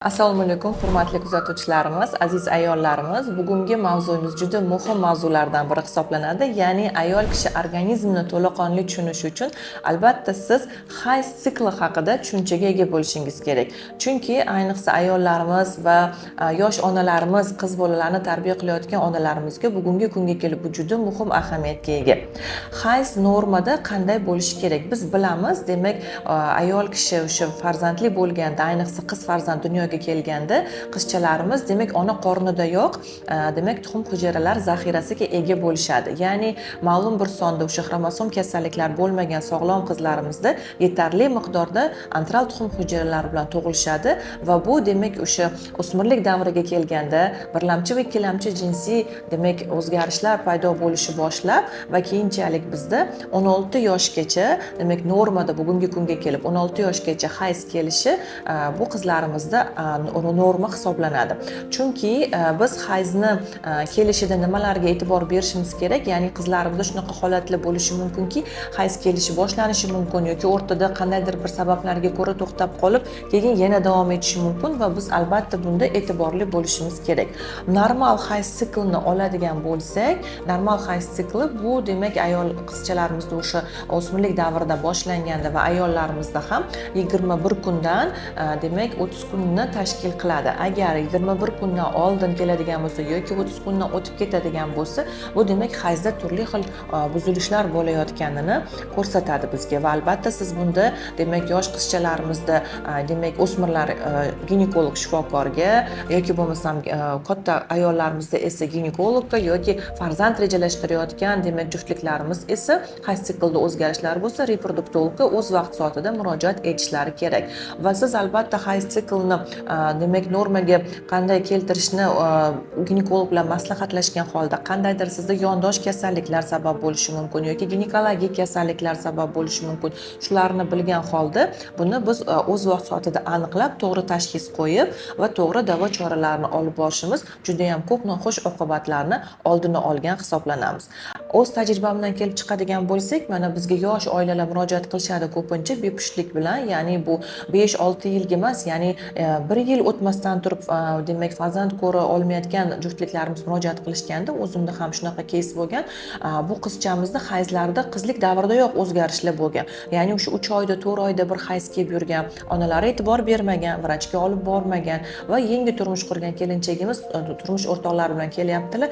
Assalomu alaykum, hurmatli kuzatuvchilarimiz, aziz ayollarimiz. Bugungi mavzuimiz juda muhim mavzulardan biri hisoblanadi. Ya'ni ayol kishi organizmini to'laqonli tushunish uchun albatta siz hayz sikli haqida tushunchaga ega bo'lishingiz kerak. Chunki ayniqsa ayollarimiz va yosh onalarimiz, qiz bolalarni tarbiya qilayotgan onalarimizga bugungi kunga kelib bu juda muhim ahamiyatga ega. Hayz normada qanday bo'lishi kerak? Biz bilamiz, demak, ayol kishi o'sha farzandli bo'lganda, ayniqsa qiz farzand dunyoga kelganda qizchalarimiz demak ona qornidayoq demak tuxum hujayralar zaxirasiga ega bo'lishadi. Ya'ni ma'lum bir sonda o'sha xromosom kasalliklar bo'lmagan sog'lom qizlarimizda yetarli miqdorda antral tuxum hujayralari bilan tug'ilishadi va bu demak o'sha o'smirlik davriga kelganda birlamchi va ikkilamchi jinsiy demak o'zgarishlar paydo bo'lishi boshlab va keyinchalik bizda 16 yoshgacha demak normada bugungi kunga kelib 16 yoshgacha hayz kelishi bu qizlarimizda norma hisoblanadi. Chunki biz hayzni kelishida nimalarga e'tibor berishimiz kerak? Ya'ni qizlarimizda shunaqa holatlar bo'lishi mumkinki, hayz kelishi boshlanishi mumkin yoki o'rtada qandaydir bir sabablarga ko'ra to'xtab qolib, keyin yana davom etishi mumkin va biz albatta bunda e'tiborli bo'lishimiz kerak. Normal hayz siklini oladigan bo'lsak, normal hayz sikli bu demak ayol qizchalarimizda o'sha o'smirlik davrida boshlanganda va ayollarimizda ham 21 kundan demak 30 kunni tashkil qiladi. Agar 21 kundan oldin keladigan bo'lsa yoki 30 kundan o'tib ketadigan bo'lsa, bu demak hayzda turli xil buzilishlar bo'layotganini ko'rsatadi bizga va albatta siz bunda demak yosh qizchalarimizda demak o'smirlar ginekolog shifokorga yoki bo'lmasam katta ayollarimizda esa ginekologga yoki farzand rejalashtirayotgan demak juftliklarimiz esa hayz siklida o'zgarishlar bo'lsa reproduktologga o'z vaqt soatida murojaat etishlari kerak. Va siz albatta hayz siklini demak normaga qanday keltirishni ginekolog bilan maslahatlashgan holda qandaydir sizda yondosh kasalliklar sabab bo'lishi mumkin yoki ginekologik kasalliklar sabab bo'lishi mumkin. Shularni bilgan holda buni biz o'z vaqt soatida aniqlab, to'g'ri tashxis qo'yib va to'g'ri davo choralarini olib borishimiz juda ham ko'p noxush oqibatlarni oldini olgan hisoblanamiz. O'z tajribamdan kelib chiqadigan bo'lsak, mana bizga yosh oilalar murojaat qilishadi ko'pincha bepushtlik bilan, ya'ni bu 5-6 yilga emas, ya'ni 1 yil o'tmasdan turib demak farzand ko'ra olmayotgan juftliklarimiz murojaat qilishganda o'zimda ham shunaqa keys bo'lgan. Bu qizchamizni hayzlarida qizlik davridayoq o'zgarishlar bo'lgan. Ya'ni o'sha 3 oyda, 4 oyda bir hayz kelib yurgan, onalari e'tibor bermagan, vrachga olib bormagan va yangi turmush qurgan kelinchagimiz turmush o'rtoqlari bilan kelyaptilar.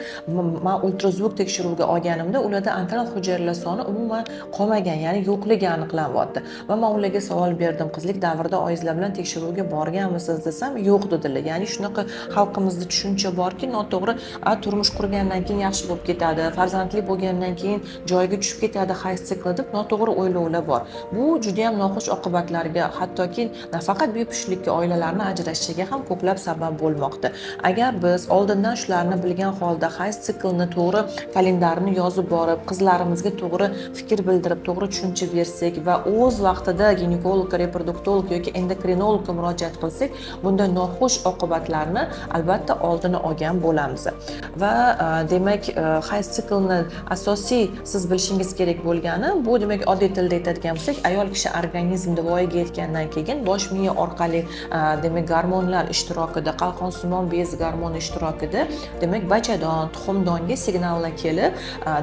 Men ultrazvuk tekshiruviga olganimda ularda antral hujayralar soni umuman qolmagan, ya'ni yo'qligi aniqlanyapti. Va men ularga savol berdim, qizlik davrida oyizlar bilan tekshiruvga borganmisiz desam, yo'q dedilar. Ya'ni shunaqa xalqimizda tushuncha borki, noto'g'ri turmush qurgandan keyin yaxshi bo'lib ketadi, farzandli bo'lgandan keyin joyiga tushib ketadi hayz sikli deb noto'g'ri o'ylovlar bor. Bu juda ham noxush oqibatlarga, hattoki nafaqat bepushtlikka, oilalarning ajrashishiga ham ko'plab sabab bo'lmoqda. Agar biz oldindan shularni bilgan holda hayz siklini to'g'ri kalendarini yozib borib, qizlarimizga to'g'ri fikr bildirib, to'g'ri tushuncha bersak va o'z vaqtida ginekolog, reproduktolog yoki endokrinologga murojaat qilsak, bunday noxush oqibatlarni albatta oldini olgan bo'lamiz. Va demak hayz siklini asosiy siz bilishingiz kerak bo'lgani bu demak oddiy tilda aytadigan bo'lsak, ayol kishi organizmida voyaga yetgandan keyin bosh miya orqali demak gormonlar ishtirokida, qalqonsimon bez gormoni ishtirokida demak bachadon, tuxumdonga signallar kelib,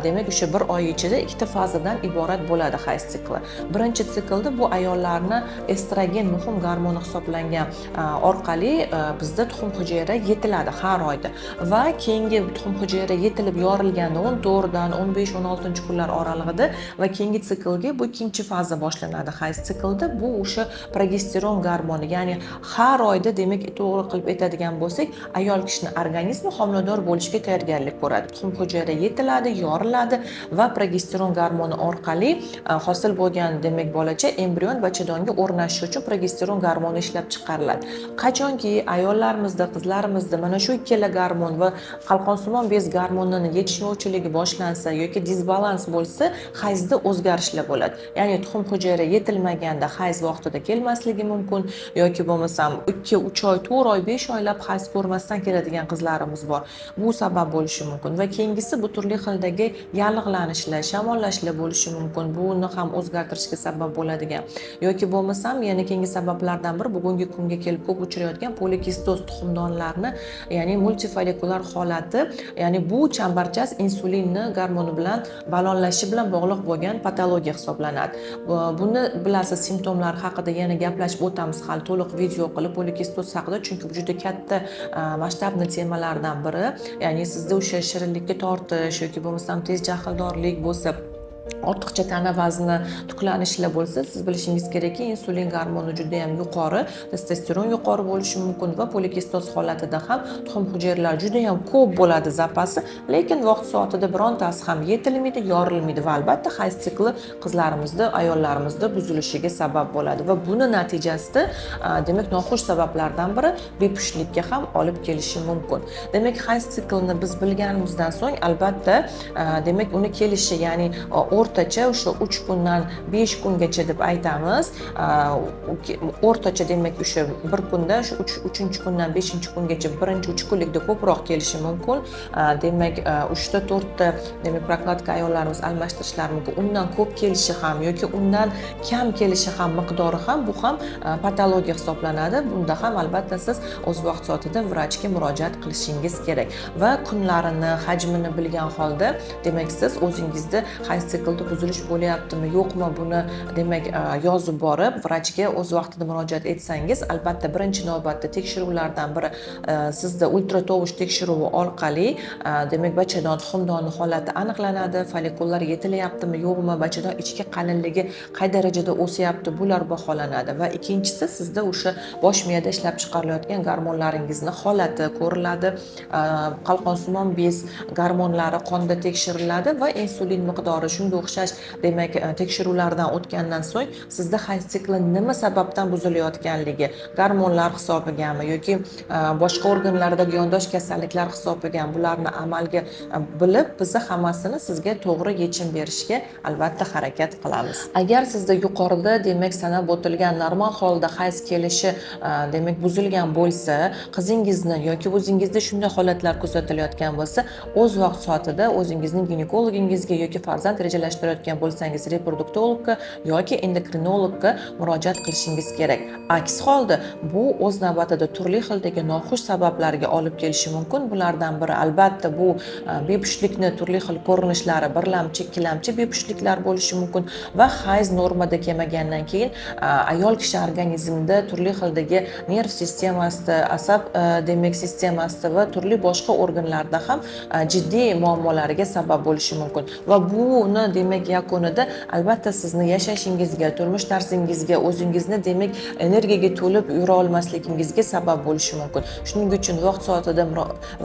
demak o'sha bir oy ichida ikkita fazadan iborat bo'ladi hayz sikli. Birinchi siklda bu ayollarni estrogen muhim gormoni hisoblangan orqali bizda tuxum hujayra yetiladi har oyda va keyingi tuxum hujayra yetilib yorilganda 14 dan 15-16 kunlar oralig'ida va keyingi siklga bu ikkinchi faza boshlanadi. Hayz siklida bu o'sha progesteron gormoni, ya'ni har oyda demak to'g'ri qilib aytadigan bo'lsak, ayol kishining organizmi homilador bo'lishga tayyorgarlik ko'radi. Tuxum hujayra yetiladi, yoriladi va progesteron gormoni orqali hosil bo'lgan demak bolacha embrion bachadonga o'rnashishi uchun progesteron gormoni ishlab chiqariladi. Qachonki ayollarimizda, qizlarimizda mana shu ikkala gormon va qalqonsimon bez gormonining yetishmovchiligi boshlansa yoki disbalans bo'lsa, hayzda o'zgarishlar bo'ladi. Ya'ni tuxum hujayra yetilmaganda hayz vaqtida kelmasligi mumkin yoki bo'lmasam 2-3 oy, 4 oy, 5 oylab hayz ko'rmasdan keladigan qizlarimiz bor. Bu sabab bo'lishi mumkin va keyingisi bu turli xildagi yallig'lanishlar, shamollashlar bo'lishi mumkin. Buni ham o'zgartirishga sabab bo'ladigan yoki bo'lmasam yana keyingi sabablardan biri bugungi kunga kelib ko'p uchrayotgan polikistoz tuxumdonlarni, ya'ni multifolikulyar holati, ya'ni bu chambarchas insulinni gormoni bilan ballonlashi bilan bog'liq bo'lgan patologiya hisoblanadi. Buni bilasiz, simptomlar haqida yana gaplashib o'tamiz hali to'liq video qilib polikistoz haqida, chunki bu juda katta masshtabli temalardan biri. Ya'ni sizda o'sha shirinlikka tortish yoki bo'lmasam tez jahldorlik bo'lsa, ortiqcha tana vazni, tuklanishlar bo'lsa, siz bilishingiz kerakki, insulin gormoni juda ham yuqori, testosteron yuqori bo'lishi mumkin va polikistoz holatida ham tuxum hujayralar juda ham ko'p bo'ladi zapasi, lekin vaqt soatida birontasi ham yetilmaydi, yorilmaydi va albatta hayz sikli qizlarimizda, ayollarimizda buzilishiga sabab bo'ladi va buni natijasida demak noxush sabablardan biri bepushtlikka ham olib kelishi mumkin. Demak, hayz siklini biz bilganimizdan so'ng albatta demak uni kelishi, ya'ni o'rtacha o'sha 3 kundan 5 kungacha deb aytamiz. O'rtacha demak o'sha bir kunda, shu 3-kundan 5-kungacha birinchi 3 kunlikda ko'proq kelishi mumkin. Demak 3 ta 4 ta demak prokladka ayollarimiz almashtirishlari mumkin. Undan ko'p kelishi ham yoki undan kam kelishi ham, miqdori ham, bu ham patologiya hisoblanadi. Bunda ham albatta siz o'z vaqt soatida vrachga murojaat qilishingiz kerak va kunlarini, hajmini bilgan holda demak siz o'zingizda hayz siklda buzilish bo'lyaptimi, yo'qmi, buni demak yozib borib vrachga o'z vaqtida murojaat etsangiz, albatta birinchi navbatda tekshiruvlardan biri sizda ultratovush tekshiruvi orqali demak bachadon tuxumdoni holati aniqlanadi, folikullar yetilyaptimi, yo'qmi, bachadon ichki qalinligi qay darajada o'syapti, bular baholanadi va ikkinchisi sizda o'sha bosh miyada ishlab chiqarilayotgan gormonlaringizni holati ko'riladi, qalqonsimon bez gormonlari qonda tekshiriladi va insulin miqdori shunga o'xshash demak tekshiruvlardan o'tgandan so'ng sizda hayz sikli nima sababdan buzilayotganligi, gormonlar hisobigami yoki boshqa organlardagi yondosh kasalliklar hisobigami, bularni amalga bilib biz hammasini sizga to'g'ri yechim berishga albatta harakat qilamiz. Agar sizda yuqorida demak sanab o'tilgan normal holda hayz kelishi demak buzilgan bo'lsa, qizingizni yoki o'zingizda shunday holatlar kuzatilayotgan bo'lsa, o'z vaqt soatida o'zingizning ginekologingizga yoki farzand rejalashtirayotgan bo'lsangiz reproduktologga yoki endokrinologga murojaat qilishingiz kerak. Aks holda bu o'z navbatida turli xildagi noxush sabablarga olib kelishi mumkin. Bulardan biri albatta bu bepushtlikni turli xil ko'rinishlari, birlamchi, ikkilamchi bepushtliklar bo'lishi mumkin va hayz normada kelmagandan keyin ayol kishi organizmida turli xildagi nerv sistemasida, asab demak sistemasida va turli boshqa organlarda ham jiddiy muammolarga sabab bo'lishi mumkin va buni demak yakunida albatta sizni yashashingizga, turmush tarzingizga, o'zingizni demak energiyaga to'lib yura olmasligingizga sabab bo'lishi mumkin. Shuning uchun vaqt soatida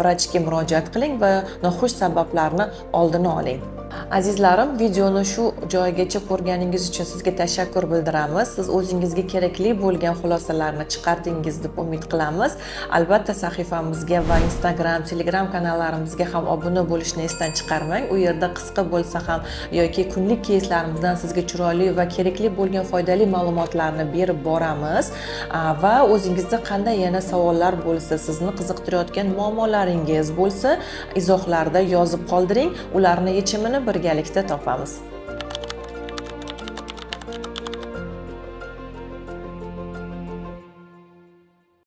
vrachga murojaat qiling va noxush sabablarni oldini oling. Azizlarim, videoni shu joygacha ko'rganingiz uchun sizga tashakkur bildiramiz. Siz o'zingizga kerakli bo'lgan xulosalarni chiqardingiz deb umid qilamiz. Albatta sahifamizga va Instagram, Telegram kanallarimizga ham obuna bo'lishni esdan chiqarmang. U yerda qisqa bo'lsa ham yoki kunlik keyslarimizdan sizga chiroyli va kerakli bo'lgan foydali ma'lumotlarni berib boramiz. Va o'zingizda qanday yana savollar bo'lsa, sizni qiziqtirayotgan muammolaringiz bo'lsa, izohlarda yozib qoldiring. Ularni yechimini birgalikda topamiz.